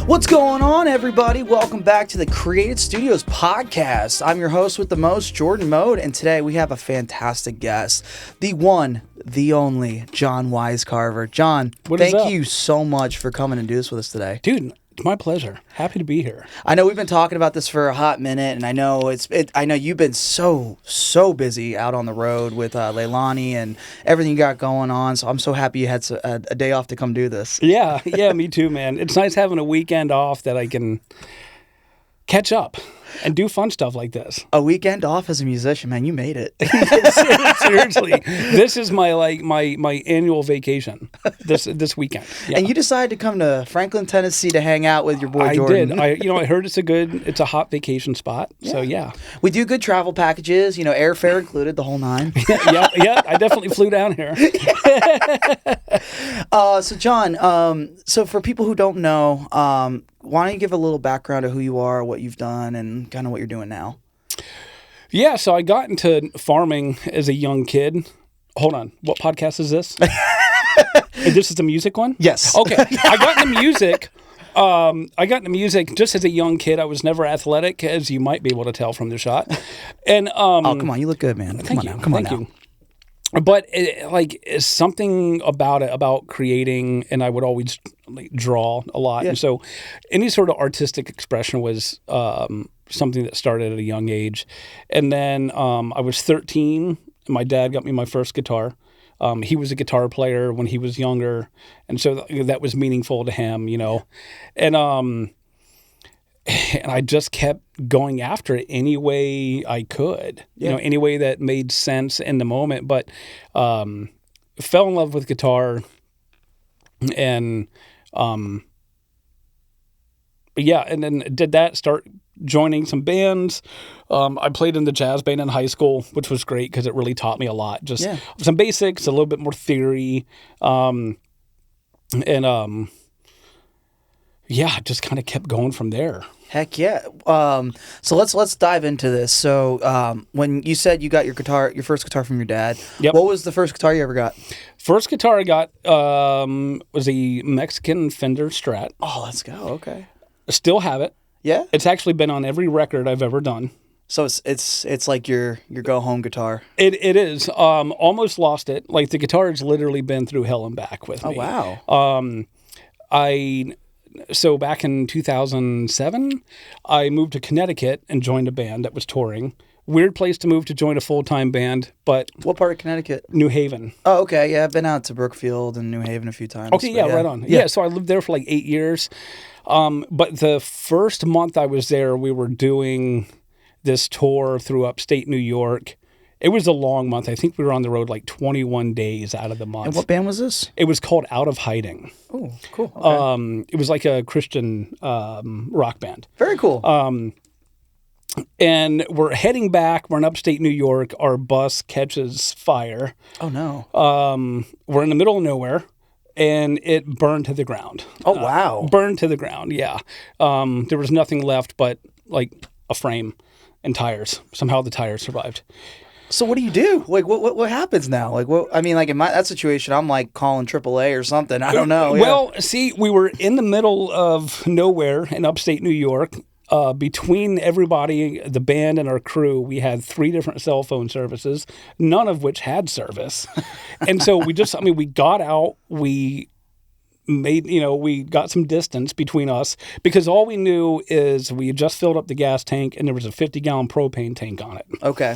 What's going on, everybody? Welcome back to the Created Studios podcast. I'm your host with the most, Jordan Mode, and today we have a fantastic guest, the one, the only, Jon Wisecarver. Jon, thank you so much for coming and do this with us today. Dude, it's my pleasure. Happy to be here. I know we've been talking about this for a hot minute, and I know I know you've been so busy out on the road with Leilani and everything you got going on. So I'm so happy you had a day off to come do this. Yeah, me too, man. It's nice having a weekend off that I can catch up and do fun stuff like this. A weekend off as a musician, man, you made it. Seriously, this is my annual vacation this weekend. Yeah. And you decided to come to Franklin, Tennessee to hang out with your boy Jordan. I did. I heard it's a hot vacation spot. Yeah. So yeah, we do good travel packages. Airfare included, the whole nine. yeah. I definitely flew down here. So Jon, so for people who don't know, why don't you give a little background of who you are, what you've done, and kind of what you're doing now? Yeah, so I got into farming as a young kid. Hold on, what podcast is this? This is the music one? Yes. Okay, I got into music. Just as a young kid. I was never athletic, as you might be able to tell from the shot. And oh, come on, you look good, man. Thank you. But it's something about creating, and I would always draw a lot. Yeah. And so any sort of artistic expression was something that started at a young age. And then I was 13, and my dad got me my first guitar. He was a guitar player when he was younger, and so that was meaningful to him, And I just kept going after it any way I could, any way that made sense in the moment. But fell in love with guitar, and and then did that. Start joining some bands. I played in the jazz band in high school, which was great because it really taught me a lot. Just some basics, a little bit more theory, just kind of kept going from there. Heck yeah. So let's dive into this. So when you said you got your first guitar from your dad, what was the first guitar you ever got? First guitar I got was a Mexican Fender Strat. Oh, let's go. Okay. I still have it. Yeah? It's actually been on every record I've ever done. So it's like your go home guitar. It is. Almost lost it. Like the guitar has literally been through hell and back with me. Oh wow. So back in 2007, I moved to Connecticut and joined a band that was touring. Weird place to move to join a full-time band, but... What part of Connecticut? New Haven. Oh, okay. Yeah, I've been out to Brookfield and New Haven a few times. Okay, yeah, right on. Yeah, so I lived there for like 8 years. But the first month I was there, we were doing this tour through upstate New York. It was a long month. I think we were on the road like 21 days out of the month. And what band was this? It was called Out of Hiding. Oh, cool. Okay. It was like a Christian rock band. Very cool. And we're heading back. We're in upstate New York. Our bus catches fire. Oh, no. We're in the middle of nowhere, and it burned to the ground. Oh, wow. Burned to the ground, yeah. There was nothing left but like a frame and tires. Somehow the tires survived. So what do you do? Like, what happens now? Like, what? I mean, like in that situation, I'm like calling AAA or something. I don't know. Well, see, we were in the middle of nowhere in upstate New York. Between everybody, the band and our crew, we had 3 different cell phone services, none of which had service. And so we got out. We made, we got some distance between us because all we knew is we had just filled up the gas tank and there was a 50-gallon propane tank on it. Okay.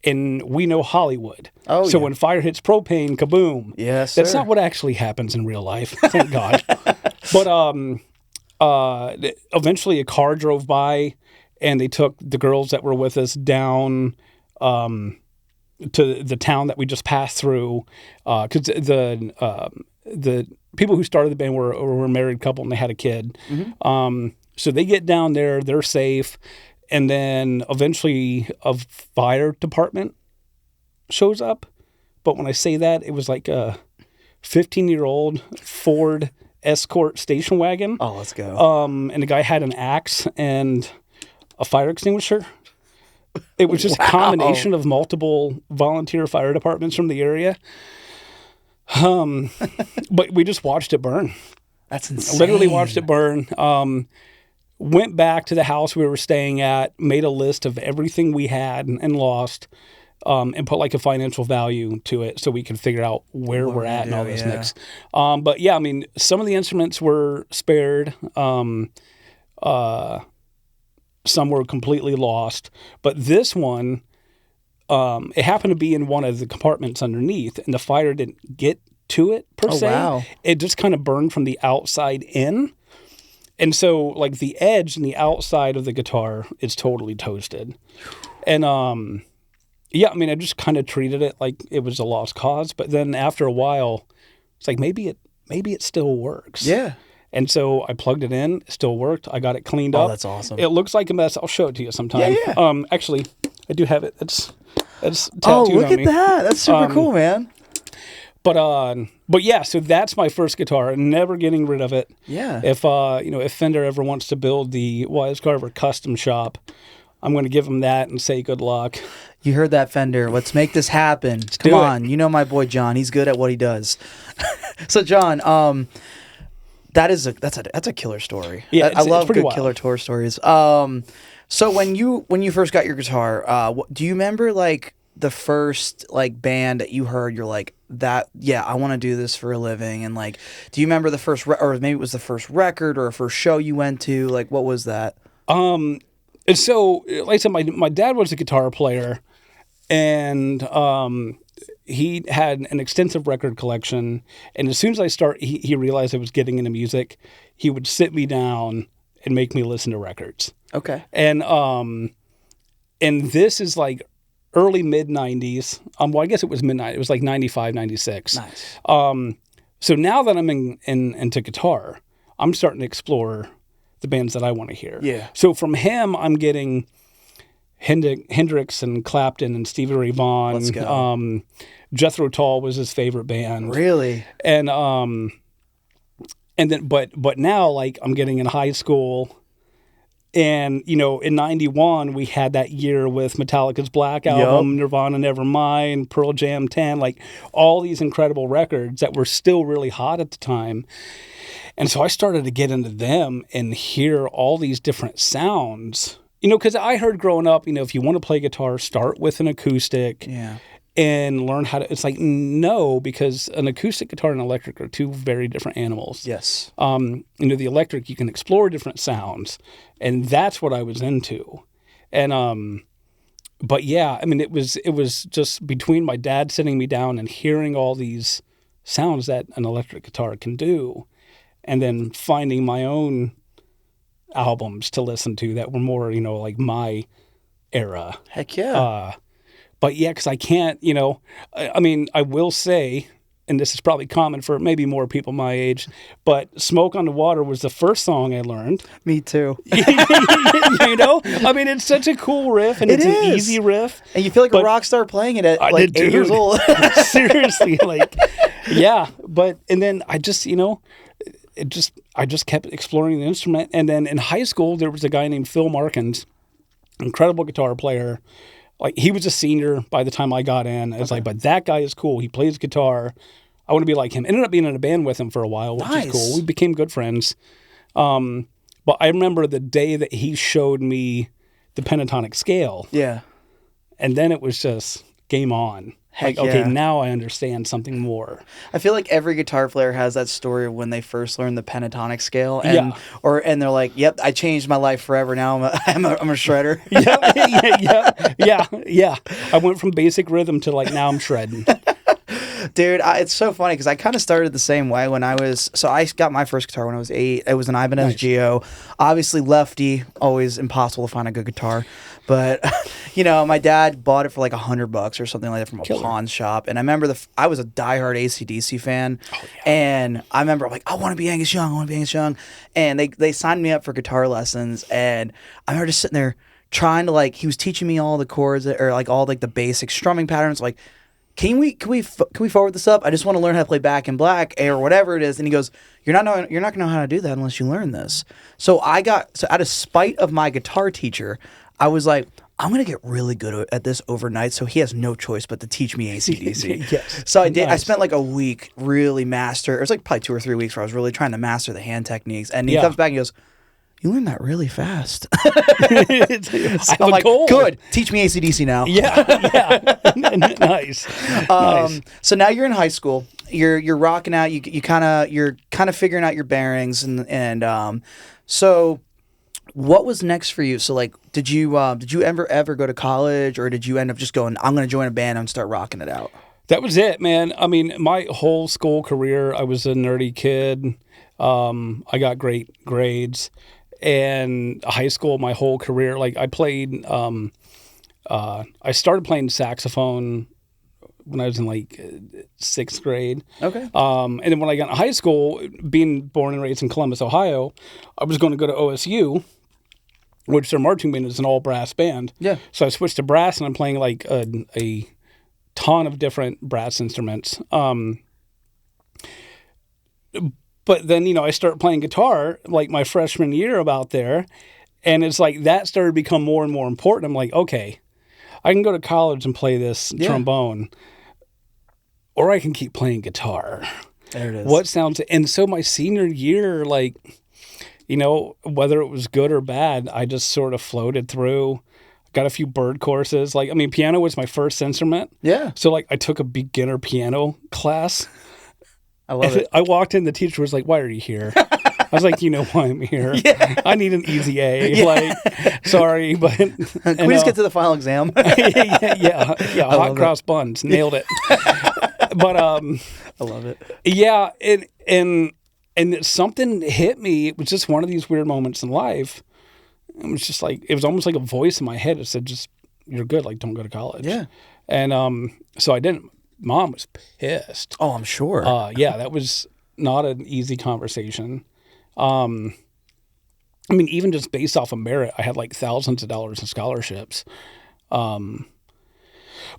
And we know Hollywood. Oh, so when fire hits propane, kaboom. Yes, That's not what actually happens in real life, thank God. But eventually a car drove by and they took the girls that were with us down to the town that we just passed through because the people who started the band were a married couple and they had a kid. Mm-hmm. So they get down there, they're safe, and then eventually a fire department shows up. But when I say that, it was like a 15-year-old Ford Escort station wagon. Oh, let's go. And the guy had an axe and a fire extinguisher. It was just a combination of multiple volunteer fire departments from the area. But we just watched it burn. That's insane. Literally watched it burn. Went back to the house we were staying at, made a list of everything we had and lost, and put like a financial value to it so we could figure out where we're at and all this mix. But yeah, I mean, some of the instruments were spared. Some were completely lost. But this one, it happened to be in one of the compartments underneath, and the fire didn't get to it per se. Wow. It just kind of burned from the outside in. And so, like, the edge and the outside of the guitar is totally toasted. And, yeah, I mean, I just kind of treated it like it was a lost cause. But then after a while, it's like, maybe it still works. Yeah. And so I plugged it in. It still worked. I got it cleaned up. Oh, that's awesome. It looks like a mess. I'll show it to you sometime. Yeah. Actually, I do have it. It's tattooed oh, look on at me. that. That's super cool, man. But yeah, so that's my first guitar, and never getting rid of it. Yeah. If if Fender ever wants to build the Wisecarver custom shop, I'm going to give them that and say good luck. You heard that, Fender. Let's make this happen. Come on. You know my boy John. He's good at what he does. So John, that's a killer story. Yeah, I love good wild. killer tour stories. So when you first got your guitar, do you remember like the first like band that you heard? You're like, I want to do this for a living. And like, do you remember the first or maybe it was the first record or first show you went to? Like, what was that? And so, like I said, my dad was a guitar player, and he had an extensive record collection. And as soon as he realized I was getting into music, he would sit me down and make me listen to records. Okay. And this is like early mid-90s. Well, I guess it was midnight. It was like 95, 96. Nice. So now that I'm into guitar, I'm starting to explore the bands that I want to hear. Yeah. So from him, I'm getting Hendrix and Clapton and Stevie Ray Vaughan. Let's go. Jethro Tull was his favorite band. Really? And then but now, like, I'm getting in high school. And, in 91, we had that year with Metallica's Black Album, Nirvana Nevermind, Pearl Jam 10, like all these incredible records that were still really hot at the time. And so I started to get into them and hear all these different sounds, because I heard growing up, if you want to play guitar, start with an acoustic. Yeah. And learn how to. It's like, no, because an acoustic guitar and electric are two very different animals. Yes. The electric, you can explore different sounds, and that's what I was into. And but yeah, I mean, it was just between my dad sitting me down and hearing all these sounds that an electric guitar can do, and then finding my own albums to listen to that were more, like my era. Heck yeah. But yeah, because I can't, I mean, I will say, and this is probably common for maybe more people my age, but Smoke on the Water was the first song I learned. Me too. I mean, it's such a cool riff, and it's an easy riff. And you feel like a rock star playing it at like 8 years old. Seriously, like, yeah. And then I just, I just kept exploring the instrument. And then in high school, there was a guy named Phil Markins, incredible guitar player. Like, he was a senior by the time I got in. It's like, but that guy is cool. He plays guitar. I want to be like him. Ended up being in a band with him for a while, which is cool. We became good friends. But I remember the day that he showed me the pentatonic scale. Yeah. And then it was just game on. Heck like, okay, yeah. now I understand something more. I feel like every guitar player has that story of when they first learned the pentatonic scale, and and they're like, "Yep, I changed my life forever. Now I'm a shredder." yeah. I went from basic rhythm to like now I'm shredding. Dude, it's so funny because I kind of started the same way when I got my first guitar when I was 8. It was an Ibanez Geo. Obviously lefty, always impossible to find a good guitar. But, my dad bought it for like $100 or something like that from a pawn shop. And I remember I was a diehard AC/DC fan. Oh, yeah. And I remember I'm like, I want to be Angus Young. And they signed me up for guitar lessons. And I remember just sitting there trying to he was teaching me all the chords or like all like the basic strumming patterns. Like, can we forward this up? I just want to learn how to play Back in Black or whatever it is. And he goes, you're not going to know how to do that unless you learn this. So out of spite of my guitar teacher, I was like, I'm going to get really good at this overnight. So he has no choice but to teach me AC/DC. Yes. So I did. I Nice. spent like a week really it was like probably 2 or 3 weeks where I was really trying to master the hand techniques. And he Yeah. comes back and he goes, "You learned that really fast." I have I'm a like, goal. "Good. Teach me AC/DC now." Yeah. Nice. Nice. So now you're in high school. You're rocking out. You're kind of figuring out your bearings and so what was next for you? So like, did you ever go to college, or did you end up just going, "I'm going to join a band and start rocking it out"? That was it, man. I mean, my whole school career, I was a nerdy kid. I got great grades. And high school, my whole career, like I played, I started playing saxophone when I was in like 6th grade. Okay. And then when I got into high school, being born and raised in Columbus, Ohio, I was going to go to OSU, which their marching band is an all brass band. Yeah. So I switched to brass, and I'm playing like a ton of different brass instruments. But then, I started playing guitar like my freshman year about there. And it's like that started to become more and more important. I'm like, okay, I can go to college and play this trombone, or I can keep playing guitar. There it is. And so my senior year, like, whether it was good or bad, I just sort of floated through. Got a few bird courses. Like, I mean, piano was my first instrument. Yeah. So like I took a beginner piano class. I love it. I walked in, the teacher was like, "Why are you here?" I was like, "You know why I'm here. I need an easy A." Yeah. Like, sorry, but Can we just get to the final exam? yeah. Hot cross buns, nailed it. But I love it. yeah, and something hit me. It was just one of these weird moments in life. It was just like, it was almost like a voice in my head that said, "Just, you're good. Like, don't go to college." Yeah. And so I didn't. Mom was pissed. Oh, I'm sure. Yeah, that was not an easy conversation. I mean, even just based off of merit, I had like thousands of dollars in scholarships. But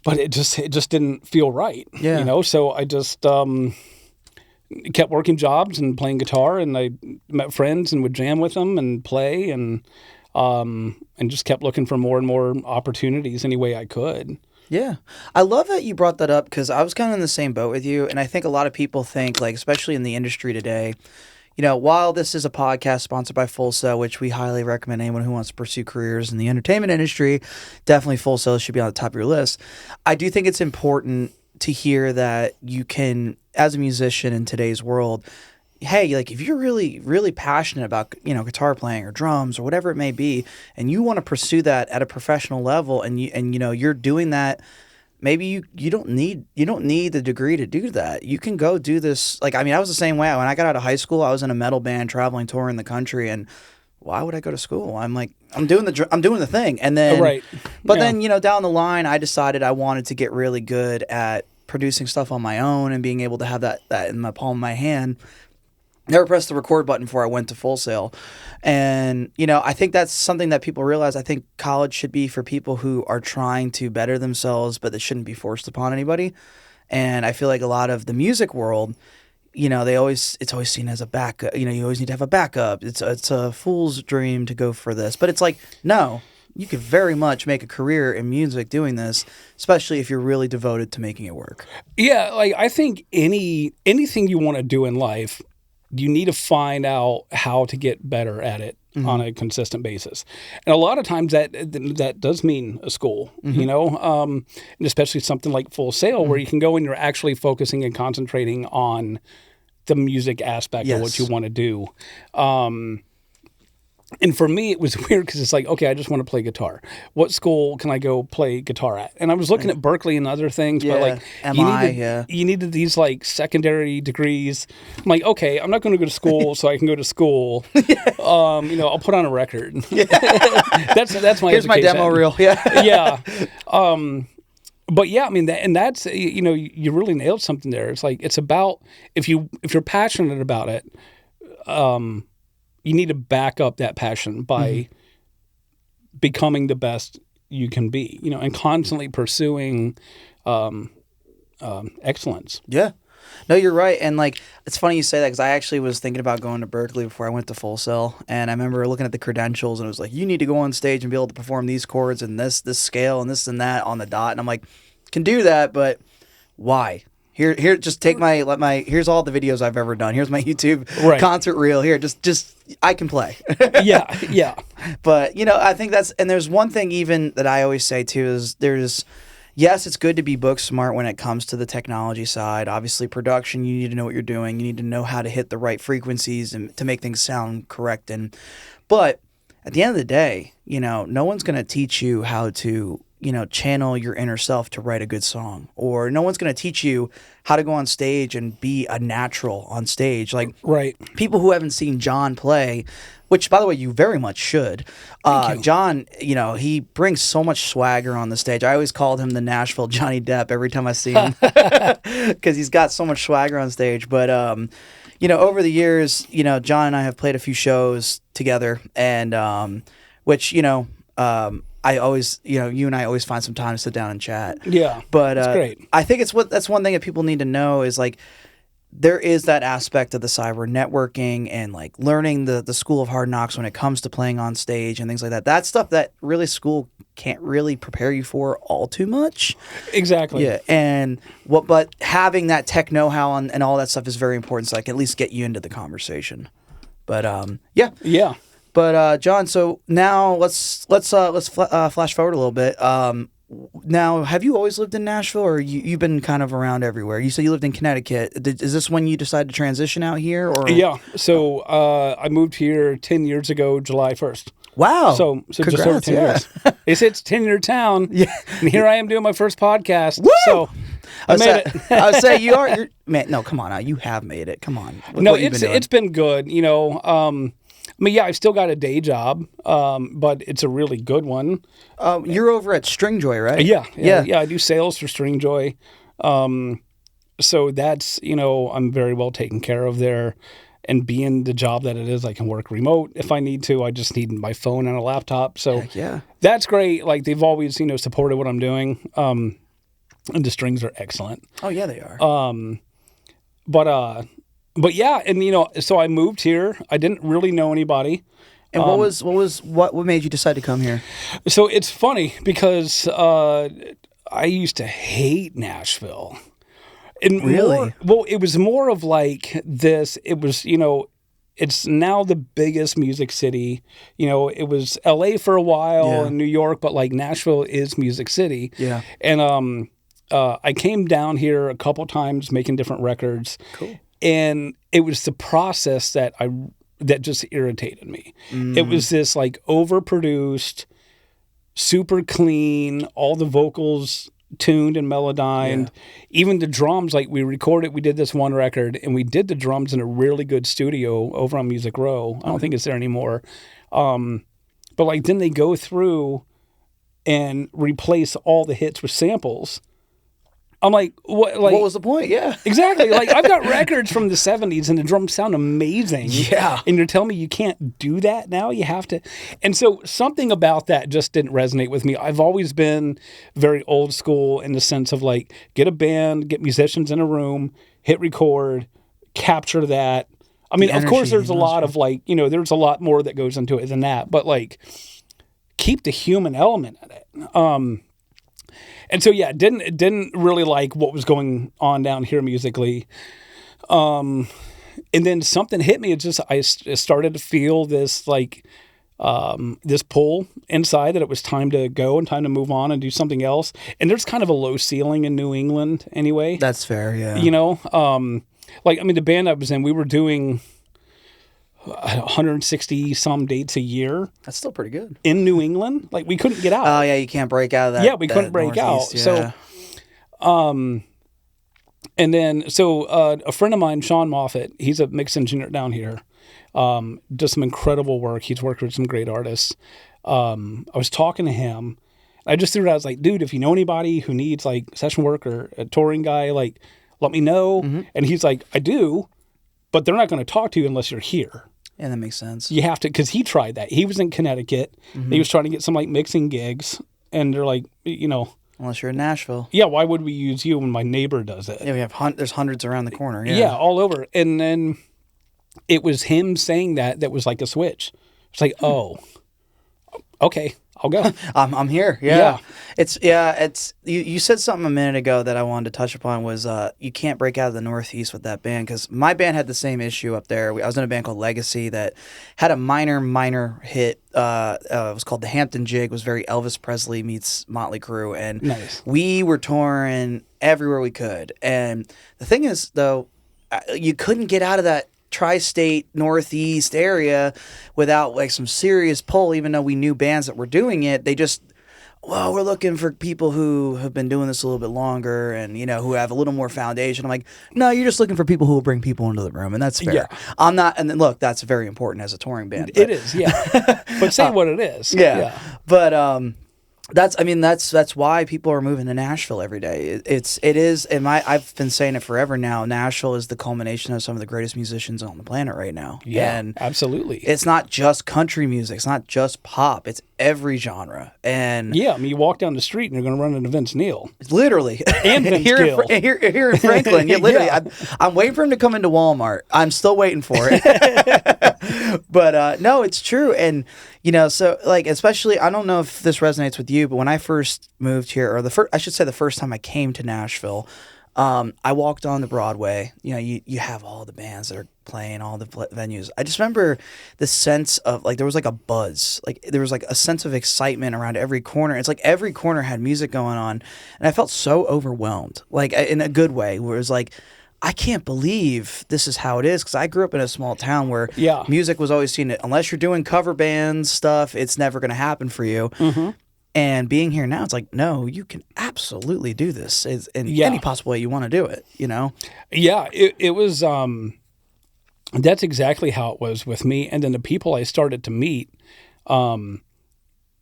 it just didn't feel right. Yeah. So I just kept working jobs and playing guitar, and I met friends and would jam with them and play, and just kept looking for more and more opportunities any way I could. Yeah. I love that you brought that up, because I was kind of in the same boat with you. And I think a lot of people think, like, especially in the industry today, while this is a podcast sponsored by Full Sail, which we highly recommend anyone who wants to pursue careers in the entertainment industry, definitely Full Sail should be on the top of your list. I do think it's important to hear that you can, as a musician in today's world, hey, like if you're really, really passionate about, guitar playing or drums or whatever it may be, and you want to pursue that at a professional level, and you're doing that, maybe you don't need the degree to do that. You can go do this. Like, I mean, I was the same way. When I got out of high school, I was in a metal band traveling, touring the country, and why would I go to school? I'm like, I'm doing the thing. And then, Right. But then, down the line, I decided I wanted to get really good at producing stuff on my own and being able to have that in the palm of my hand. Never pressed the record button before I went to Full Sail. And, I think that's something that people realize. I think college should be for people who are trying to better themselves, but it shouldn't be forced upon anybody. And I feel like a lot of the music world, it's always seen as a backup. You always need to have a backup. It's a fool's dream to go for this. But it's like, no, you could very much make a career in music doing this, especially if you're really devoted to making it work. Yeah, like I think anything you want to do in life, you need to find out how to get better at it on a consistent basis. And a lot of times that does mean a school, and especially something like Full Sail where you can go and you're actually focusing and concentrating on the music aspect of what you want to do. And for me, it was weird because it's like, okay, I just want to play guitar. What school can I go play guitar at? And I was looking at Berkeley and other things, but like you needed these like secondary degrees. I'm like, okay, I'm not going to go to school, so I can go to school. I'll put on a record. that's my Here's education. my demo reel. Yeah. Yeah. But yeah, I mean, that's you really nailed something there. It's like it's about if you're passionate about it. You need to back up that passion by becoming the best you can be, and constantly pursuing excellence. Yeah. No, you're right. And like, it's funny you say that because I actually was thinking about going to Berkeley before I went to Full Sail. And I remember looking at the credentials and it was like, you need to go on stage and be able to perform these chords and this scale and this and that on the dot. And I'm like, can do that, but why? Here, just take here's all the videos I've ever done. Here's my YouTube concert reel. Here, just I can play. Yeah. But, I think and there's one thing even that I always say too is yes, it's good to be book smart when it comes to the technology side. Obviously, production, you need to know what you're doing. You need to know how to hit the right frequencies and to make things sound correct. But at the end of the day, no one's going to teach you how to channel your inner self to write a good song, or no one's going to teach you how to go on stage and be a natural on stage. Like people who haven't seen Jon play, which by the way, you very much should. Jon, he brings so much swagger on the stage. I always called him the Nashville Johnny Depp every time I see him because he's got so much swagger on stage. But, over the years, Jon and I have played a few shows together and, which, I always, you and I always find some time to sit down and chat. Yeah, but that's great. I think that's one thing that people need to know is like there is that aspect of the side where networking and like learning the school of hard knocks when it comes to playing on stage and things like that. That's stuff that really school can't really prepare you for all too much. Exactly. Yeah, but having that tech know-how and all that stuff is very important, so I can at least get you into the conversation. But yeah. But Jon, so now let's flash forward a little bit. Now, have you always lived in Nashville, or you've been kind of around everywhere? You said you lived in Connecticut. Is this when you decided to transition out here? Or yeah, so I moved here 10 years ago, July 1st. Wow! So just over 10 years. They say it's a 10-year town. Yeah, and here I am doing my first podcast. Woo! So I made it. I would say you're man. No, come on, now you have made it. Come on. No, it's been good. I've still got a day job, but it's a really good one. You're over at Stringjoy, right? Yeah. I do sales for Stringjoy. So that's, I'm very well taken care of there. And being the job that it is, I can work remote if I need to. I just need my phone and a laptop. So that's great. Like they've always, supported what I'm doing. And the strings are excellent. Oh, yeah, they are. But yeah, and so I moved here. I didn't really know anybody. And what made you decide to come here? So it's funny because I used to hate Nashville. And really? It was more of like this. It was, it's now the biggest music city. It was LA for a while and New York, but like Nashville is Music City. Yeah. And I came down here a couple times making different records. Cool. And it was the process that just irritated me. It was this like overproduced, super clean, all the vocals tuned and melodined. Even the drums, like we did this one record and we did the drums in a really good studio over on Music Row. I don't think it's there anymore. But like then they go through and replace all the hits with samples. I'm like, what? Like, what was the point? Yeah, exactly. Like, I've got records from the '70s, and the drums sound amazing. Yeah, and you're telling me you can't do that now? You have to. And so something about that just didn't resonate with me. I've always been very old school in the sense of like, get a band, get musicians in a room, hit record, capture that. I mean, of course, there's a lot of like, there's a lot more that goes into it than that, but like, keep the human element in it. And so, yeah, didn't really like what was going on down here musically. And then something hit me. It just, I started to feel this like, this pull inside that it was time to go and time to move on and do something else. And there's kind of a low ceiling in New England anyway. That's fair, yeah. The band I was in, we were doing 160 some dates a year. That's still pretty good. In New England. Like we couldn't get out. Oh yeah, you can't break out of that. Yeah, we couldn't break out. Yeah. So, and then, a friend of mine, Sean Moffat, he's a mix engineer down here, does some incredible work. He's worked with some great artists. I was talking to him. I just threw it out. I was like, dude, if you know anybody who needs like session work or a touring guy, like let me know. Mm-hmm. And he's like, I do, but they're not going to talk to you unless you're here. Yeah, that makes sense. You have to, because he tried that. He was in Connecticut. Mm-hmm. He was trying to get some like mixing gigs, and they're like, Unless you're in Nashville. Yeah, why would we use you when my neighbor does it? Yeah, we have there's hundreds around the corner. Yeah. Yeah, all over. And then it was him saying that was like a switch. It's like, oh, okay, I'll go. I'm here. Yeah. It's you said something a minute ago that I wanted to touch upon was you can't break out of the Northeast with that band, because my band had the same issue up there. I was in a band called Legacy that had a minor hit. It was called the Hampton Jig. It was very Elvis Presley meets Motley Crue, and Nice. we were touring everywhere we could. And the thing is, though, you couldn't get out of that tri-state Northeast area without like some serious pull. Even though we knew bands that were doing it, they just, well, we're looking for people who have been doing this a little bit longer and, you know, who have a little more foundation. I'm like, no, you're just looking for people who will bring people into the room, and that's fair. Yeah. I'm not, and then, look, that's very important as a touring band. It is, yeah. But say what it is. Yeah. But that's why people are moving to Nashville every day. It is, and I've been saying it forever now. Nashville is the culmination of some of the greatest musicians on the planet right now. Yeah, and absolutely. it's not just country music. It's not just pop. It's every genre. And Yeah, I mean, you walk down the street and you're going to run into Vince Neil. literally, And Vince here, Gill. here in Franklin, yeah, literally, Yeah. I'm waiting for him to come into Walmart. I'm still waiting for it. But no, it's true. And you know, so like, especially, I don't know if this resonates with you, but when I first moved here, or I should say the first time I came to Nashville, I walked on the Broadway. You know, you have all the bands that are playing, all the venues. I just remember the sense of like, there was like a buzz, like there was like a sense of excitement around every corner. It's like every corner had music going on, and I felt so overwhelmed, like in a good way, where it was like, I can't believe this is how it is, because I grew up in a small town where music was always seen, unless you're doing cover band stuff, it's never going to happen for you. Mm-hmm. And being here now, it's like, no, you can absolutely do this in any possible way you want to do it, you know? Yeah, it was, that's exactly how it was with me. And then the people I started to meet, and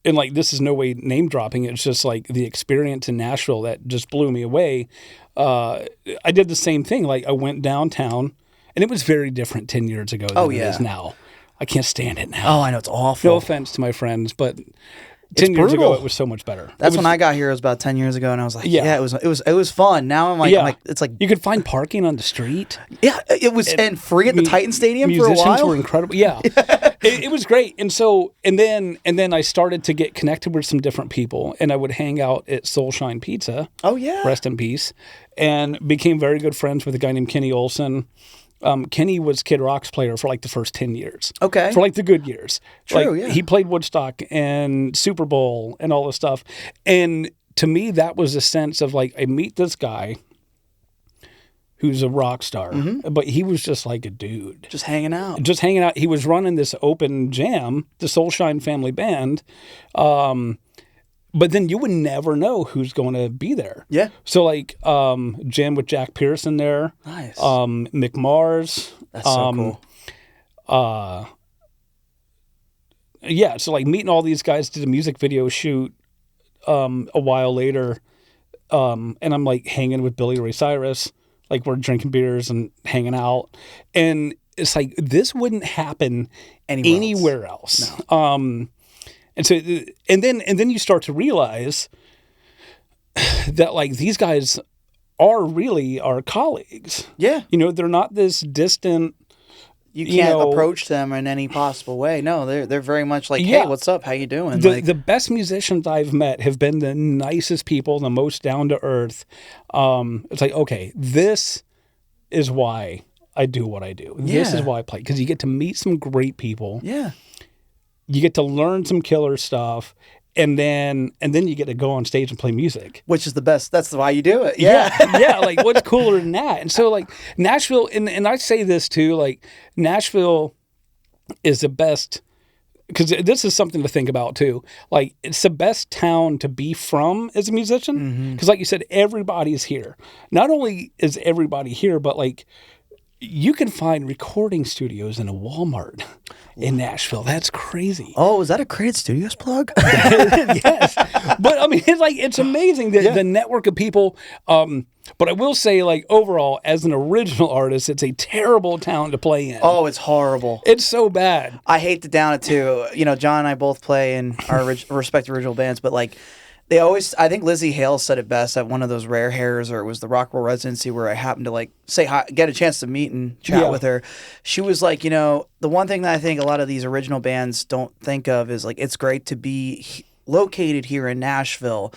like, this is no way name dropping. It's just like the experience in Nashville that just blew me away. I did the same thing. Like, I went downtown, and it was very different 10 years ago than it is now. I can't stand it now. Oh, I know, it's awful. No offense to my friends, but 10 years ago it was so much better. That's when I got here. It was about 10 years ago, and I was like, yeah, it was fun. Now I'm like, it's like, you could find parking on the street. Yeah, it was and free at the Titan Stadium for a while. Musicians were incredible. Yeah, it was great. And so and then I started to get connected with some different people, and I would hang out at Soulshine Pizza. Oh yeah, rest in peace. And became very good friends with a guy named Kenny Olson. Kenny was Kid Rock's player for like the first 10 years. Okay. For like the good years. True, like, yeah. He played Woodstock and Super Bowl and all this stuff. And to me, that was a sense of like, I meet this guy who's a rock star, but he was just like a dude. Just hanging out. He was running this open jam, the Soulshine Family Band. But then you would never know who's going to be there. Yeah. So like jam with Jack Pearson there. Nice. Mick Mars. That's so cool. Yeah, so like meeting all these guys, did a music video shoot a while later. And I'm like hanging with Billy Ray Cyrus. Like we're drinking beers and hanging out. And it's like, this wouldn't happen anywhere else. No. And so, and then you start to realize that like these guys are really our colleagues. Yeah. You know, they're not this distant. You can't approach them in any possible way. No, they're very much like, hey, what's up? How you doing? The best musicians I've met have been the nicest people, the most down to earth. It's like, okay, this is why I do what I do. Yeah. This is why I play, because you get to meet some great people. Yeah. You get to learn some killer stuff, and then you get to go on stage and play music, which is the best. That's why you do it. Yeah, yeah. Like, what's cooler than that? And so, like Nashville, and I say this too. Like, Nashville is the best, because this is something to think about too. Like, it's the best town to be from as a musician, because, like you said, everybody's here. Not only is everybody here, but like, you can find recording studios in a Walmart in Nashville. That's crazy. Oh, is that a Created Studios plug? Yes. But I mean, it's amazing that the network of people. But I will say, like, overall, as an original artist, it's a terrible town to play in. Oh, it's horrible. It's so bad. I hate to down it too. You know, John and I both play in our respective original bands, but like, They always, I think Lizzie Hale said it best at one of those rare hairs, or it was the Rockwell residency where I happened to like say hi, get a chance to meet and chat with her. She was like, you know, the one thing that I think a lot of these original bands don't think of is like, it's great to be located here in Nashville,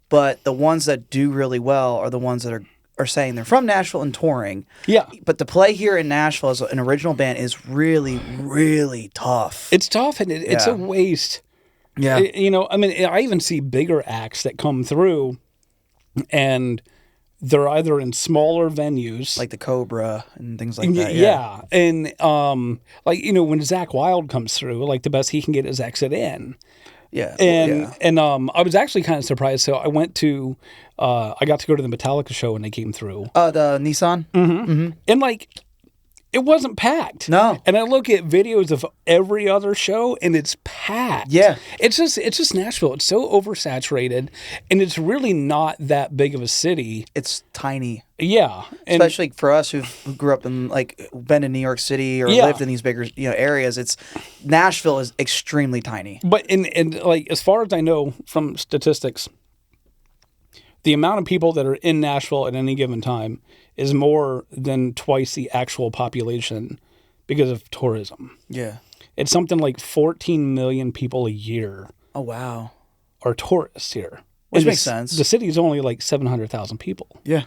but the ones that do really well are the ones that are saying they're from Nashville and touring. Yeah. But to play here in Nashville as an original band is really, really tough. It's tough, and it's a waste. Yeah. You know, I mean, I even see bigger acts that come through, and they're either in smaller venues. Like the Cobra and things like that. Yeah. And, like, you know, when Zakk Wylde comes through, like, the best he can get is Exit In. Yeah. And I was actually kind of surprised. So I went to, I got to go to the Metallica show when they came through. The Nissan? Mm-hmm. And like, it wasn't packed. No. And I look at videos of every other show and it's packed. Yeah. It's just Nashville. It's so oversaturated and it's really not that big of a city. It's tiny. Yeah. And especially for us who grew up in, like, been in New York City or lived in these bigger, you know, areas, Nashville is extremely tiny. But and like, as far as I know from statistics, the amount of people that are in Nashville at any given time is more than twice the actual population because of tourism. Yeah. It's something like 14 million people a year. Oh, wow. Are tourists here. Which makes sense. The city is only like 700,000 people. Yeah.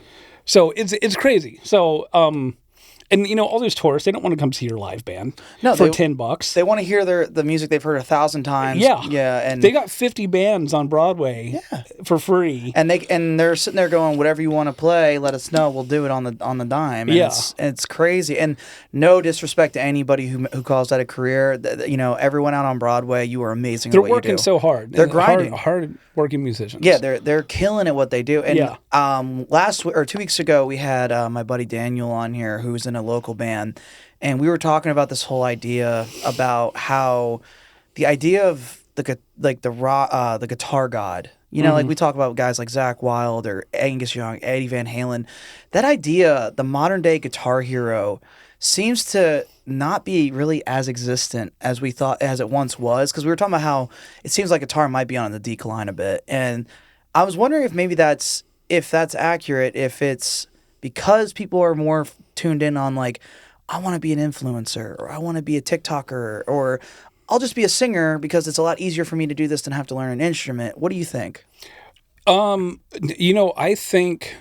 So it's crazy. So, and you know, all those tourists, they don't want to come see your live band for $10. They want to hear the music they've heard 1,000 times. Yeah. Yeah. And they got 50 bands on Broadway for free. And they're sitting there going, whatever you want to play, let us know. We'll do it on the dime. And it's crazy. And no disrespect to anybody who calls that a career. You know, everyone out on Broadway, you are amazing. They're at what you working do. so hard. They're grinding. Hard working musicians. Yeah, they're killing at what they do. And last or 2 weeks ago, we had my buddy Daniel on here, who's in a local band, and we were talking about this whole idea about how the idea of the guitar god. You know, like we talk about guys like Zakk Wylde or Angus Young, Eddie Van Halen. That idea, the modern day guitar hero, seems to not be really as existent as we thought as it once was, because we were talking about how it seems like guitar might be on the decline a bit, and I was wondering if maybe that's accurate, if it's because people are more tuned in on like, I want to be an influencer, or I want to be a TikToker, or I'll just be a singer because it's a lot easier for me to do this than have to learn an instrument. What do you think? You know, I think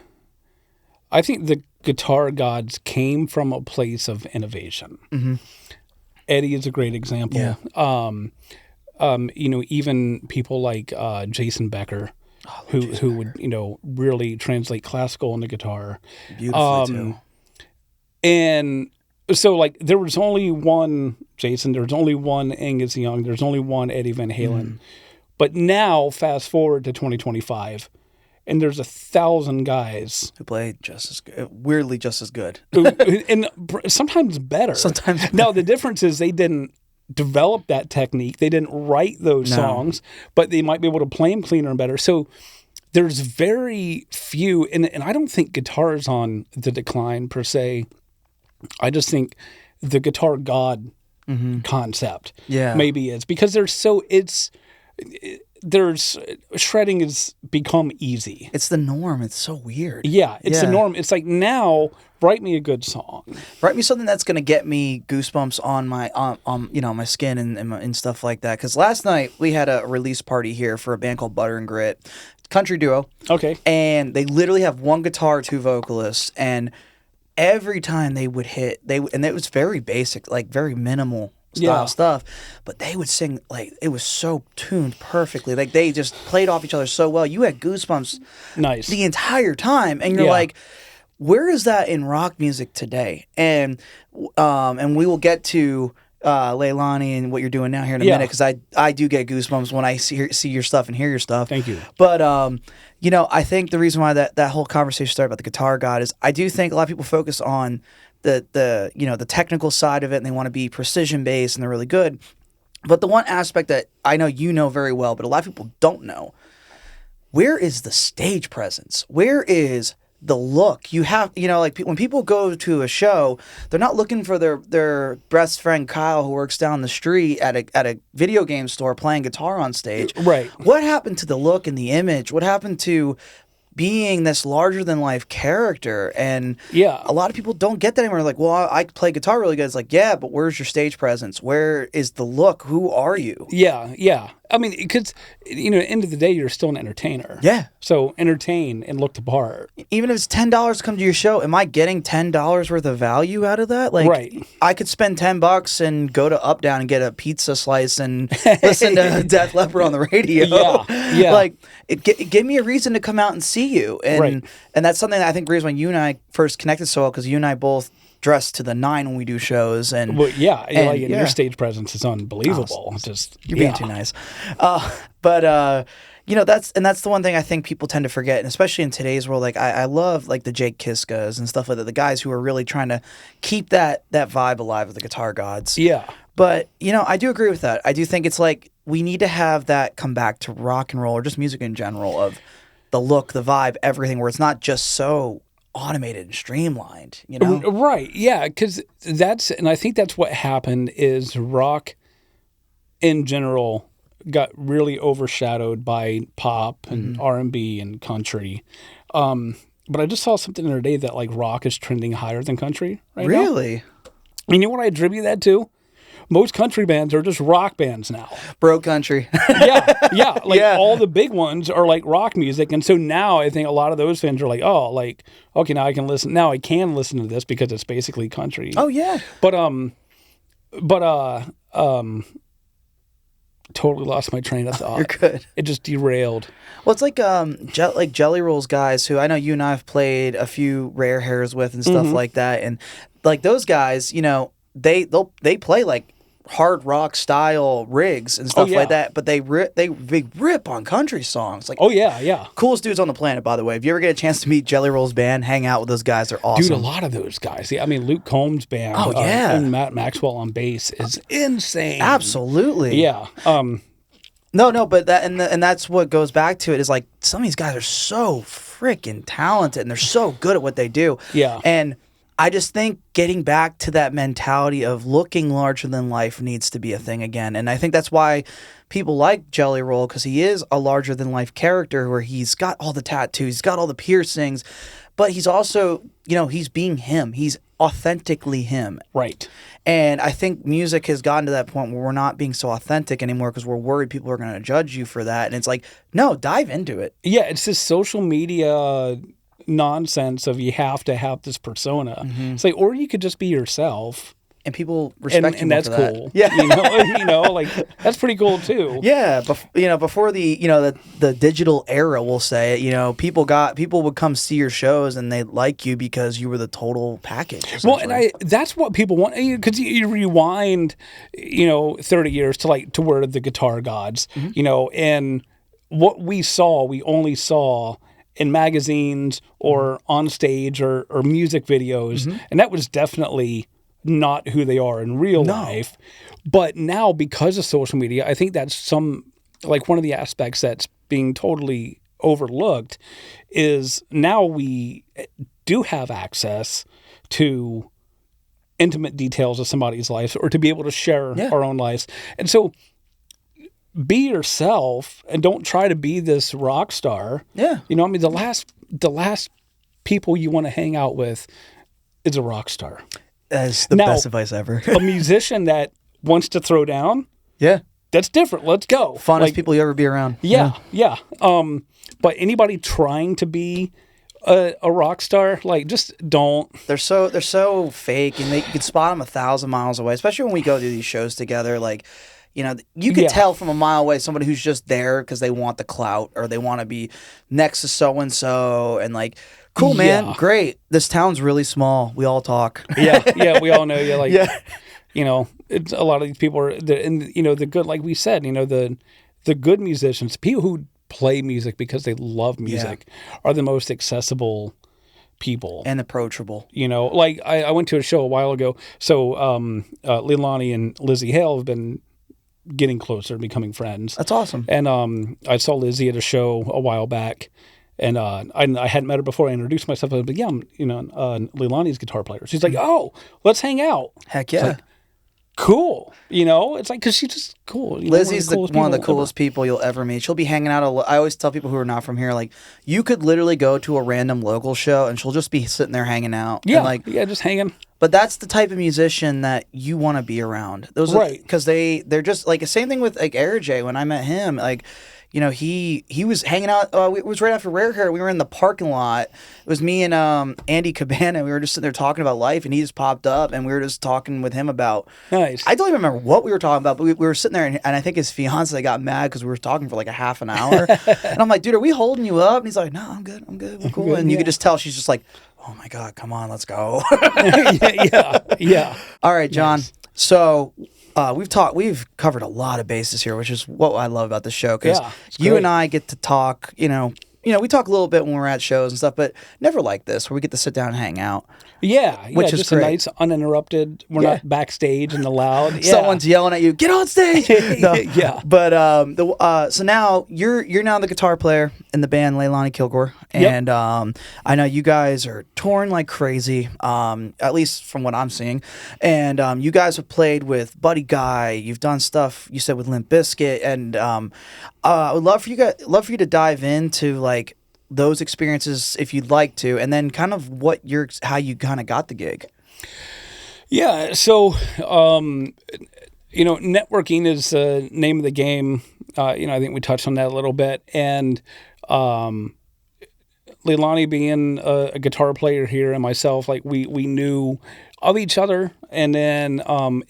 the guitar gods came from a place of innovation. Mm-hmm. Eddie is a great example. Yeah. You know, even people like Jason Becker, who would, you know, really translate classical into guitar. Beautifully too. And so, like, there was only one Jason, there was only one Angus Young, there's only one Eddie Van Halen. Mm. But now, fast forward to 2025, and there's 1,000 guys who play just as good, weirdly just as good, and sometimes better. Now the difference is they didn't develop that technique. They didn't write those songs, but they might be able to play them cleaner and better. So there's very few, and I don't think guitar is on the decline per se. I just think the guitar god concept maybe is because there's shredding has become easy. It's the norm. It's so weird. Yeah, it's the norm. It's like, now write me a good song. Write me something that's going to get me goosebumps on my you know, my skin and stuff like that. Because last night we had a release party here for a band called Butter and Grit, country duo. Okay. And they literally have one guitar, two vocalists, and every time they would hit, and it was very basic, like very minimal style stuff, but they would sing like it was so tuned perfectly. Like they just played off each other so well. You had goosebumps the entire time, and you're like, where is that in rock music today? And we will get to Leilani and what you're doing now here in a minute, because I do get goosebumps when I see your stuff and hear your stuff. Thank you. But you know, I think the reason why that whole conversation started about the guitar god is I do think a lot of people focus on the you know, the technical side of it, and they want to be precision based and they're really good. But the one aspect that I know you know very well, but a lot of people don't know, where is the stage presence? Where is the look. You have, like when people go to a show, they're not looking for their best friend Kyle who works down the street at a video game store playing guitar on stage. Right. What happened to the look and the image? What happened to being this larger than life character? And a lot of people don't get that anymore. Like, well, I play guitar really good. It's like, yeah, but where's your stage presence? Where is the look? Who are you? Yeah. I mean, because, at the end of the day, you're still an entertainer. Yeah. So entertain and look the part. Even if it's $10 to come to your show, am I getting $10 worth of value out of that? Like, right. I could spend $10 and go to Up Down and get a pizza slice and listen to Def Leppard on the radio. Yeah. Like, give me a reason to come out and see you. And that's something that I think reason why you and I first connected so well, because you and I both dress to the nine when we do shows. And your stage presence is unbelievable. You're being too nice. But that's the one thing I think people tend to forget, and especially in today's world. Like I love like the Jake Kiskas and stuff like that, the guys who are really trying to keep that vibe alive with the guitar gods. Yeah. But I do agree with that. I do think it's like we need to have that come back to rock and roll or just music in general, of the look, the vibe, everything, where it's not just so automated and streamlined, Right, yeah, because I think that's what happened is rock in general got really overshadowed by pop and R&B and country. But I just saw something the other day that like rock is trending higher than country right now. Really? And you know what I attribute that to? Most country bands are just rock bands now. Bro country. Yeah. Like all the big ones are like rock music. And so now I think a lot of those fans are like, oh, like, okay, now I can listen to this because it's basically country. Oh yeah. But totally lost my train of thought. You're good. It just derailed. Well, it's like like Jelly Rolls guys who I know you and I have played a few Rare Hairs with and stuff like that. And like those guys, they play like hard rock style rigs and stuff like that, but they rip on country songs. Like, oh yeah. Coolest dudes on the planet, by the way. If you ever get a chance to meet Jelly Roll's band, hang out with those guys. They're awesome. Dude, a lot of those guys. Yeah, I mean, Luke Combs' band. Oh yeah, and Matt Maxwell on bass is insane. Absolutely. Yeah. No, but that's what goes back to it is like some of these guys are so freaking talented and they're so good at what they do. Yeah. And I just think getting back to that mentality of looking larger than life needs to be a thing again. And I think that's why people like Jelly Roll, because he is a larger than life character where he's got all the tattoos, he's got all the piercings, but he's also, he's being him. He's authentically him. Right. And I think music has gotten to that point where we're not being so authentic anymore because we're worried people are going to judge you for that. And it's like, no, dive into it. Yeah, it's this social media nonsense of you have to have this persona. It's like, or you could just be yourself. And people respect you, and that's for cool. That. Yeah, like that's pretty cool too. Yeah, before the digital era, we'll say, people would come see your shows and they like you because you were the total package. Well, and that's what people want, because you rewind, 30 years to where the guitar gods, and what we only saw in magazines or on stage or music videos, and that was definitely not who they are in real life. But now, because of social media, I think that's one of the aspects that's being totally overlooked is now we do have access to intimate details of somebody's life or to be able to share our own lives. And so be yourself and don't try to be this rock star. Yeah. The last people you want to hang out with is a rock star. That's the best advice ever. A musician that wants to throw down, that's different. Let's go. Funnest people you ever be around. Yeah. But anybody trying to be a rock star, just don't. They're so fake, and you can spot them 1,000 miles away. Especially when we go do these shows together, you can tell from a mile away somebody who's just there because they want the clout or they want to be next to so and so, and cool, man. Great. This town's really small. We all talk. Yeah. We all know you. It's a lot of these people are, the good, like we said, the good musicians, people who play music because they love music, are the most accessible people and approachable. I went to a show a while ago. So Leilani and Lizzie Hale have been getting closer, becoming friends. That's awesome. And I saw Lizzie at a show a while back. And I hadn't met her before. I introduced myself. I was like, yeah, I'm, Leilani's guitar player. She's like, oh, let's hang out. Heck yeah. Like, cool. It's like, because she's just cool. Lizzie's one of the coolest people you'll ever meet. She'll be hanging out. I always tell people who are not from here, like, you could literally go to a random local show and she'll just be sitting there hanging out. Yeah, and like, yeah, just hanging. But that's the type of musician that you want to be around. Those right. Because they're just, like, the same thing with, like, Air J. When I met him, like, he was hanging out. It was right after Rare Hair. We were in the parking lot. It was me and Andy Cabana. We were just sitting there talking about life, and he just popped up, and we were just talking with him about. Nice. I don't even remember what we were talking about, but we were sitting there, and I think his fiance got mad because we were talking for like a half an hour. And I'm like, dude, are we holding you up? And he's like, no, I'm good. We're cool. Good, and you could just tell she's just like, oh my God, come on, let's go. yeah. All right, John. Nice. So. We've covered a lot of bases here, which is what I love about the show, because you and I get to talk, we talk a little bit when we're at shows and stuff, but never like this, where we get to sit down and hang out. Yeah, which is just great. A nice uninterrupted. We're not backstage and the loud. Yeah. Someone's yelling at you, get on stage. No. Yeah. But so now you're now the guitar player in the band Leilani Kilgore, and I know you guys are touring like crazy, at least from what I'm seeing. And you guys have played with Buddy Guy. You've done stuff you said with Limp Bizkit, and I would love for you to dive into like those experiences if you'd like to, and then kind of how you kind of got the gig. Yeah, so networking is the name of the game. I think we touched on that a little bit, and Leilani being a guitar player here and myself, like we knew of each other, and then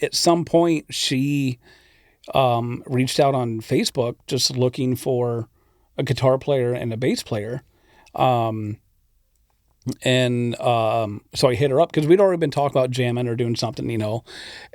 at some point she reached out on Facebook just looking for a guitar player and a bass player. So I hit her up because we'd already been talking about jamming or doing something,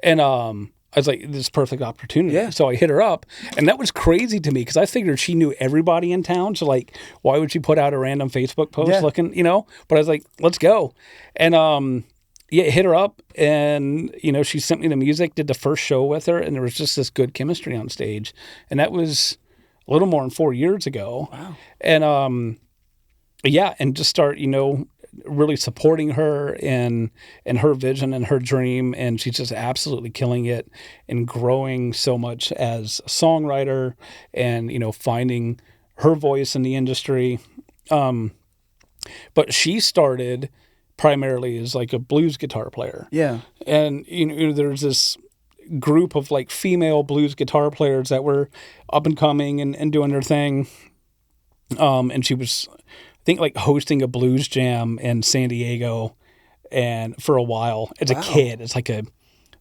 and I was like, this is a perfect opportunity. Yeah. So I hit her up, and that was crazy to me because I figured she knew everybody in town. So like, why would she put out a random Facebook post looking, but I was like, let's go. And, hit her up, and, she sent me the music, did the first show with her, and there was just this good chemistry on stage. And that was a little more than 4 years ago. Wow. And, and just start, really supporting her and her vision and her dream. And she's just absolutely killing it and growing so much as a songwriter and, finding her voice in the industry. But she started primarily as like a blues guitar player. Yeah. And, there's this group of like female blues guitar players that were up and coming and doing their thing. And she was, I think, like hosting a blues jam in San Diego, and for a while as a kid, it's like a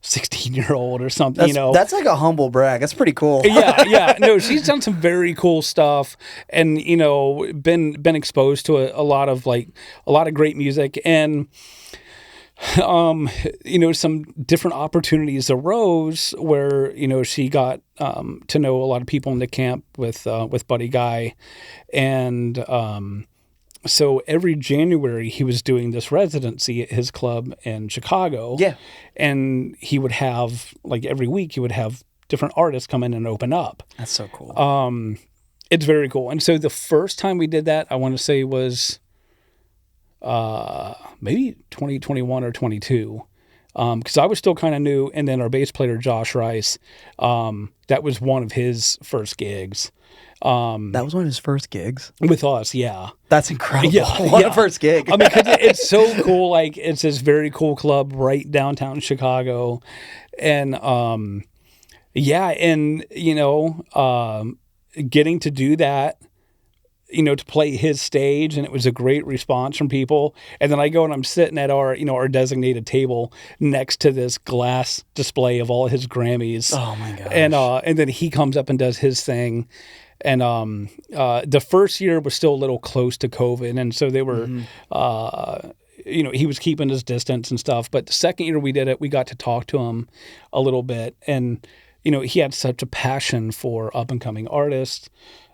16-year-old or something. That's like a humble brag. That's pretty cool. Yeah. No, she's done some very cool stuff, and been exposed to a lot of great music, and some different opportunities arose where she got to know a lot of people in the camp with Buddy Guy, and so every January he was doing this residency at his club in Chicago. Yeah. And he would have, like every week, he would have different artists come in and open up. That's so cool. It's very cool. And so the first time we did that, I want to say was maybe 2021 or 22. Because I was still kind of new. And then our bass player, Josh Rice, that was one of his first gigs. That was one of his first gigs with us. Yeah. That's incredible. Yeah. What a first gig. I mean, 'cause it's so cool. Like, it's this very cool club right downtown Chicago. And, getting to do that, to play his stage, and it was a great response from people. And then I go and I'm sitting at our designated table next to this glass display of all his Grammys. Oh my gosh. And then he comes up and does his thing. And the first year was still a little close to COVID, and so they were, he was keeping his distance and stuff. But the second year we did it, we got to talk to him a little bit, and he had such a passion for up and coming artists,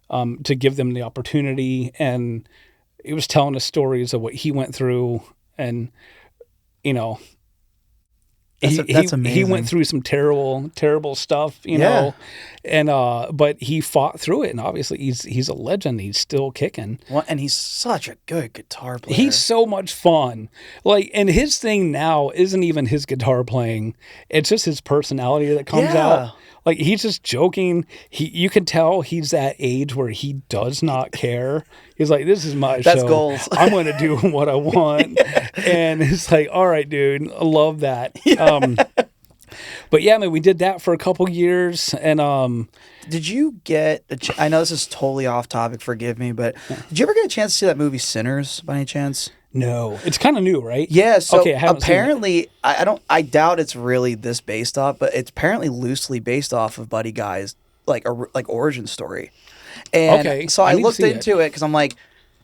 to give them the opportunity, and he was telling us stories of what he went through, and That's amazing. He went through some terrible stuff, you know, and but he fought through it, and obviously he's a legend. He's still kicking. Well, and he's such a good guitar player. He's so much fun. Like, and his thing now isn't even his guitar playing; it's just his personality that comes out. Like, he's just joking. You can tell he's that age where he does not care. He's like, this is my show. That's goals. I'm going to do what I want. And it's like, all right, dude, I love that. But yeah, man, we did that for a couple years. And did you get I know this is totally off topic, forgive me, but did you ever get a chance to see that movie Sinners by any chance? no, it's kind of new, right? Yeah, so Okay, I haven't seen it. apparently I doubt it's really this based off, but it's apparently loosely based off of Buddy Guy's like origin story. And Okay, so I I need to looked see it. into it because I'm like,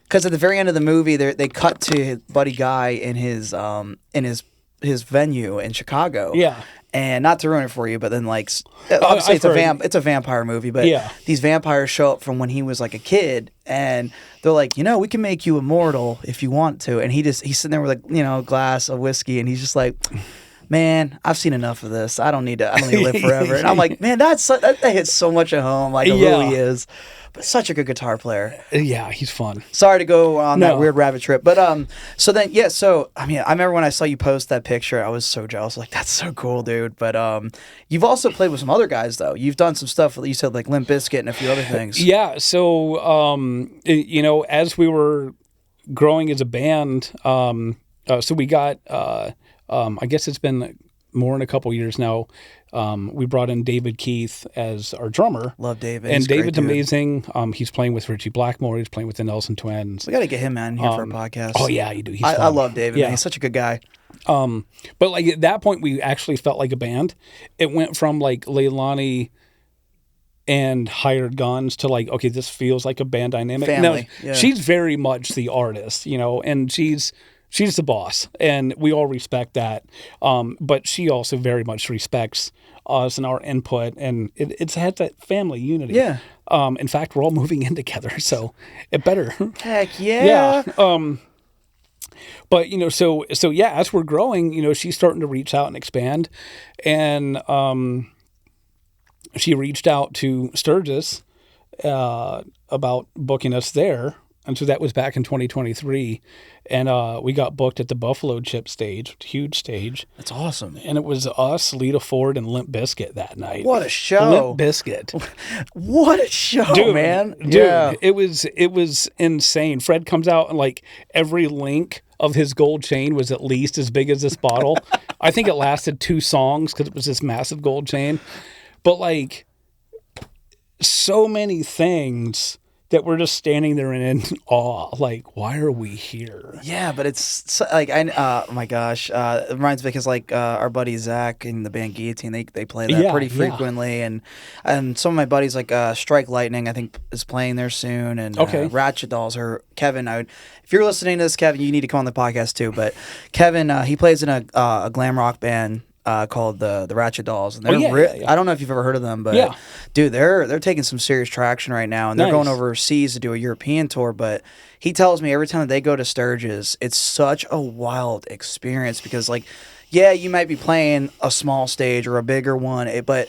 because at the very end of the movie, they cut to Buddy Guy in his venue in Chicago. Yeah. And not to ruin it for you, but then like obviously I've heard. it's a vampire movie, but Yeah. these vampires show up from when he was like a kid, and they're like, we can make you immortal if you want to, and he's sitting there with like a glass of whiskey, and he's just like, man, I've seen enough of this. I don't need to live forever. And I'm like, man, that hits so much at home, like who he is. But such a good guitar player. Yeah, he's fun. Sorry to go on that No. weird rabbit trip, but so I remember when I saw you post that picture, I was so jealous. Like, that's so cool, dude. But you've also played with some other guys though. You've done some stuff. You said like Limp Bizkit and a few other things. Yeah, so as we were growing as a band, so we got I guess it's been more than a couple years now. We brought in David Keith as our drummer. Love David. And He's a great David's dude. amazing. He's playing with Richie Blackmore. He's playing with the Nelson Twins. We got to get him in here for a podcast. Oh yeah, you do. He's I fun. love David. Yeah. Man. He's such a good guy. But like at that point, we actually felt like a band. It went from like Leilani and Hired Guns to like, okay, this feels like a band dynamic. Family, Now, yeah. she's very much the artist, and she's the boss, and we all respect that. But she also very much respects us and our input, and it's had that family unity. Yeah. In fact, we're all moving in together, so it better. Heck yeah. Yeah. But so yeah, as we're growing, she's starting to reach out and expand, and she reached out to Sturgis about booking us there. And so that was back in 2023. And we got booked at the Buffalo Chip stage, huge stage. That's awesome. And it was us, Lita Ford, and Limp Bizkit that night. What a show. Limp Bizkit. What a show, Dude, man. Dude, Yeah. it was insane. Fred comes out and like every link of his gold chain was at least as big as this bottle. I think it lasted 2 songs because it was this massive gold chain. But like so many things that we're just standing there in awe. Like, why are we here? Yeah, but it's like oh my gosh, it reminds me because like our buddy Zach in the band Guillotine, they play that pretty frequently, and some of my buddies like Strike Lightning, I think is playing there soon, and Ratchet Dolls or Kevin. If you're listening to this, Kevin, you need to come on the podcast too. But Kevin, he plays in a glam rock band. Called the Ratchet Dolls, and they're I don't know if you've ever heard of them, but dude, they're taking some serious traction right now, and they're going overseas to do a European tour. But he tells me every time that they go to Sturgis, it's such a wild experience because, like, yeah, you might be playing a small stage or a bigger one, but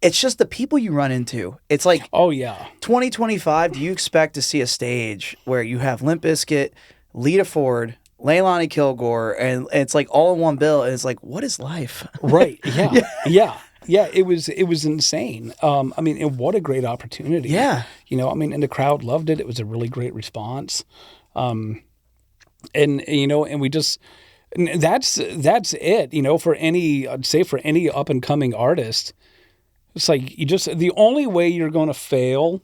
it's just the people you run into. It's like, 2025. Do you expect to see a stage where you have Limp Bizkit, Lita Ford, Leilani Kilgore, and it's like all in one bill, and it's like, what is life? Right. Yeah. Yeah. It was insane. I mean, and what a great opportunity. Yeah. And the crowd loved it. It was a really great response. And we just, and that's it, for any, I'd say for any up and coming artist, it's like the only way you're going to fail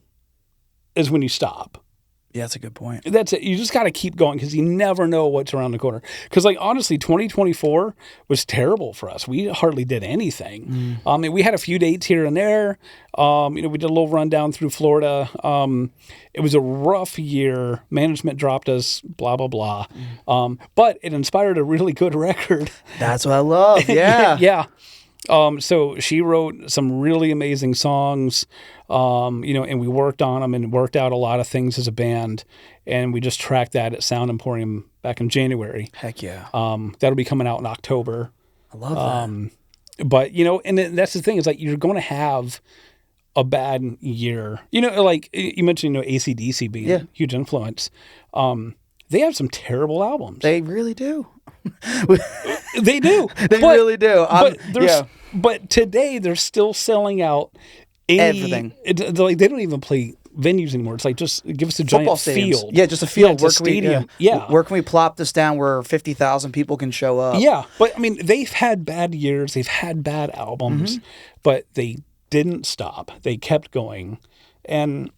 is when you stop. Yeah, that's a good point. That's it. You just got to keep going because you never know what's around the corner. Because, like, honestly, 2024 was terrible for us. We hardly did anything. We had a few dates here and there. We did a little rundown through Florida. It was a rough year. Management dropped us, blah, blah, blah. But it inspired a really good record. That's what I love. Yeah. Yeah. So she wrote some really amazing songs, and we worked on them and worked out a lot of things as a band, and we just tracked that at Sound Emporium back in January. Heck yeah. That'll be coming out in October. I love that. But, and that's the thing is like, you're going to have a bad year. Like you mentioned, AC/DC being a huge influence. They have some terrible albums. They really do. They do. They really do. But today they're still selling out everything. Like they don't even play venues anymore. It's like, just give us a Football giant stadiums. field. Yeah, just a field. Where stadium. Where can we plop this down where 50,000 people can show up? Yeah, but I mean, they've had bad years. They've had bad albums, but they didn't stop. They kept going, and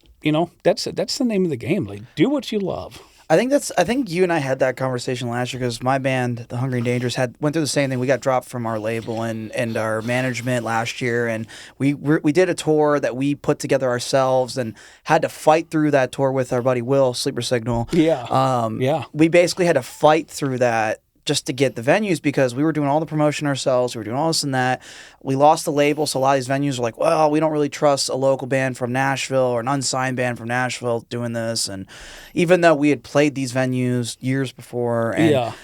that's the name of the game. Like, do what you love. I think you and I had that conversation last year because my band, The Hungry and Dangerous, went through the same thing. We got dropped from our label and our management last year, and we did a tour that we put together ourselves and had to fight through that tour with our buddy Will, Sleeper Signal. Yeah. We basically had to fight through that just to get the venues because we were doing all the promotion ourselves. We were doing all this and that. We lost the label, so a lot of these venues were like, well, we don't really trust a local band from Nashville or an unsigned band from Nashville doing this. And even though we had played these venues years before, and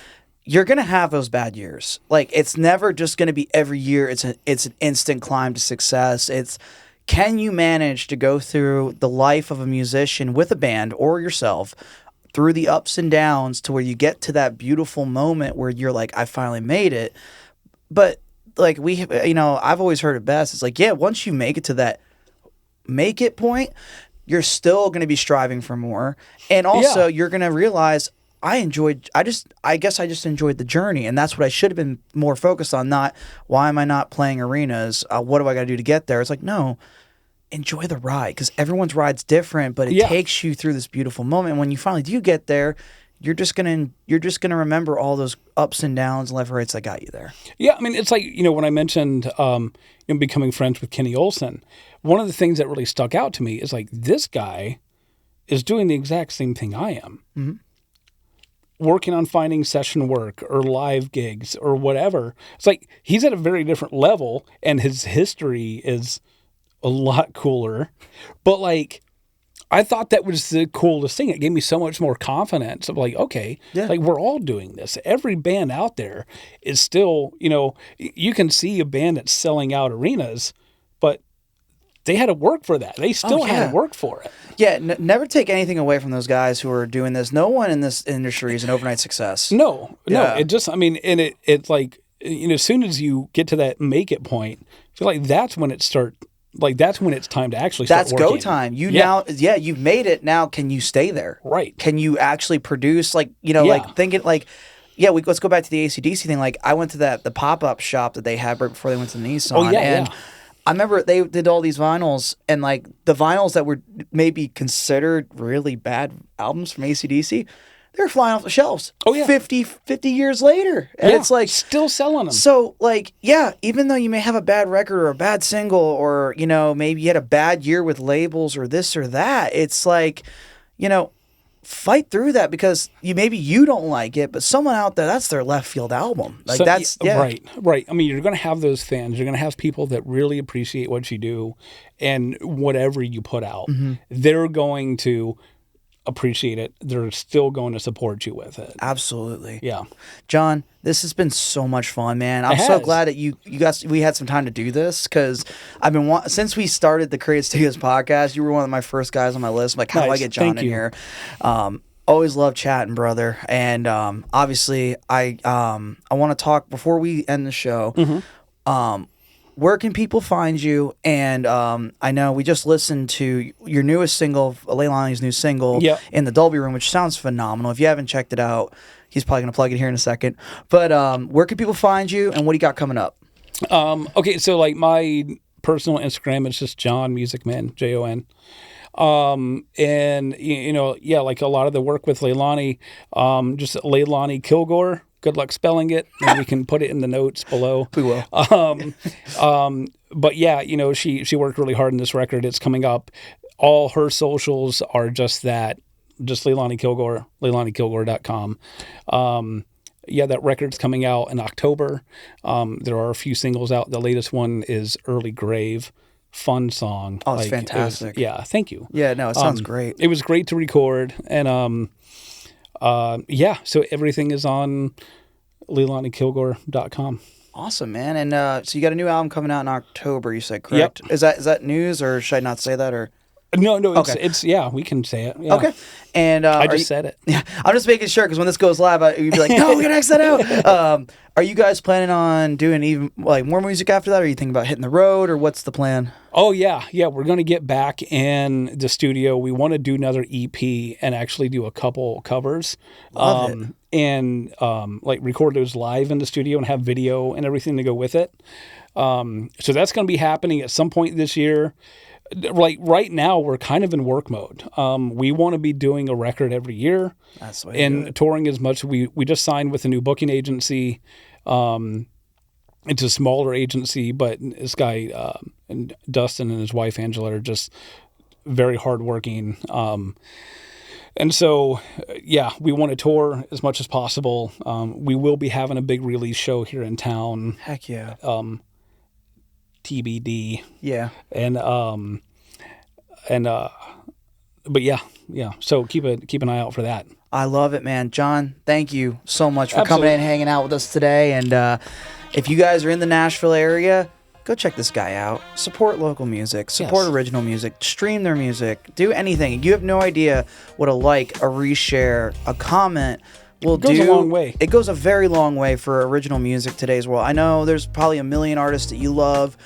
you're going to have those bad years. Like, it's never just going to be every year. It's an instant climb to success. It's, can you manage to go through the life of a musician with a band or yourself through the ups and downs to where you get to that beautiful moment where you're like, I finally made it. But like I've always heard it best. It's like, once you make it to that make it point, you're still going to be striving for more. And also you're going to realize I guess I just enjoyed the journey. And that's what I should have been more focused on. Not why am I not playing arenas? What do I got to do to get there? It's like, no, enjoy the ride, because everyone's ride's different, but it takes you through this beautiful moment. And when you finally do get there, you're just gonna remember all those ups and downs and left and rights that got you there. Yeah, I mean, it's like when I mentioned becoming friends with Kenny Olson, one of the things that really stuck out to me is like, this guy is doing the exact same thing I am, working on finding session work or live gigs or whatever. It's like he's at a very different level, and his history is a lot cooler, but like I thought that was the coolest thing. It gave me so much more confidence of like, okay, like we're all doing this. Every band out there is still, you can see a band that's selling out arenas, but they had to work for that. They still had to work for it. Yeah, never take anything away from those guys who are doing this. No one in this industry is an overnight success. No. It just, and it's like, as soon as you get to that make it point, I feel like that's when it starts. Like, that's when it's time to actually start working. That's go time. You've made it. Now, can you stay there? Right. Can you actually produce, like thinking like, let's go back to the AC/DC thing. Like, I went to the pop-up shop that they had right before they went to Nissan. I remember they did all these vinyls, and like the vinyls that were maybe considered really bad albums from AC/DC, they're flying off the shelves. 50 years later. And it's like, still selling them. So like, even though you may have a bad record or a bad single, or, maybe you had a bad year with labels or this or that, it's like, fight through that, because maybe you don't like it, but someone out there, that's their left field album. Like, Right. I mean, you're going to have those fans. You're going to have people that really appreciate what you do and whatever you put out. They're going to appreciate it. They're still going to support you with it. Absolutely. Yeah. John, this has been so much fun, man. I'm so glad that we had some time to do this, because I've been since we started the Creative Studios podcast, you were one of my first guys on my list. I'm like, how do I get John in here? Always love chatting, brother. And obviously, I want to talk before we end the show. Where can people find you? And I know we just listened to your newest single, Leilani's new single, in the Dolby Room, which sounds phenomenal. If you haven't checked it out, he's probably going to plug it here in a second. But where can people find you, and what do you got coming up? Okay, so like my personal Instagram is just Jon Musicman, Jon. And like a lot of the work with Leilani, just Leilani Kilgore. Good luck spelling it, and we can put it in the notes below. We will. But yeah, she worked really hard on this record. It's coming up. All her socials are just that, just Leilani Kilgore, LeilaniKilgore.com. That record's coming out in October. There are a few singles out. The latest one is Early Grave. Fun song. Oh, it's fantastic. Thank you. Yeah, no, it sounds great. It was great to record, and so everything is on LeilaniKilgore.com. Awesome, man. And so you got a new album coming out in October, you said, correct? Yep. Is that news, or should I not say that? Or No, Okay. it's yeah, we can say it. Yeah. okay. And I just said it. Yeah, I'm just making sure because when this goes live, you'd be like, "No, we're gonna X that out." Are you guys planning on doing even like more music after that? Or are you thinking about hitting the road, or what's the plan? Oh yeah, we're gonna get back in the studio. We want to do another EP and actually do a couple covers. Love it. And like record those live in the studio and have video and everything to go with it. So that's gonna be happening at some point this year. Like right now, we're kind of in work mode. We want to be doing a record every year That's the way to do and it. touring as much. We just signed with a new booking agency. It's a smaller agency, but this guy and Dustin and his wife Angela are just very hardworking. And so, yeah, we want to tour as much as possible. We will be having a big release show here in town. Heck yeah. TBD. Yeah. But yeah. So keep an eye out for that. I love it, man. John, thank you so much for coming in and hanging out with us today. And if you guys are in the Nashville area, go check this guy out. Support local music. Support original music. Stream their music. Do anything. You have no idea what a like, a reshare, a comment will do. It goes a long way. It goes a very long way for original music today's world. I know there's probably a million artists that you love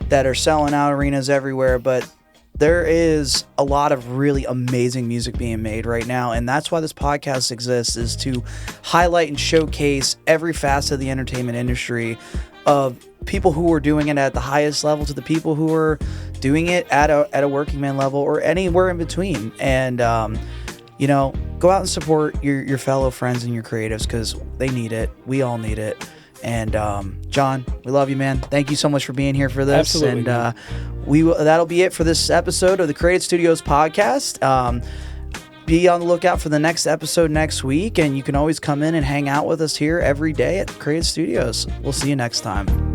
that are selling out arenas everywhere, but there is a lot of really amazing music being made right now, and that's why this podcast exists, is to highlight and showcase every facet of the entertainment industry, of people who are doing it at the highest level to the people who are doing it at a working man level or anywhere in between. And go out and support your fellow friends and your creatives, because they need it. We all need it. And John, we love you, man. Thank you so much for being here for this. Absolutely. And that'll be it for this episode of the Created Studios podcast. Be on the lookout for the next episode next week, and you can always come in and hang out with us here every day at Created Studios. We'll see you next time.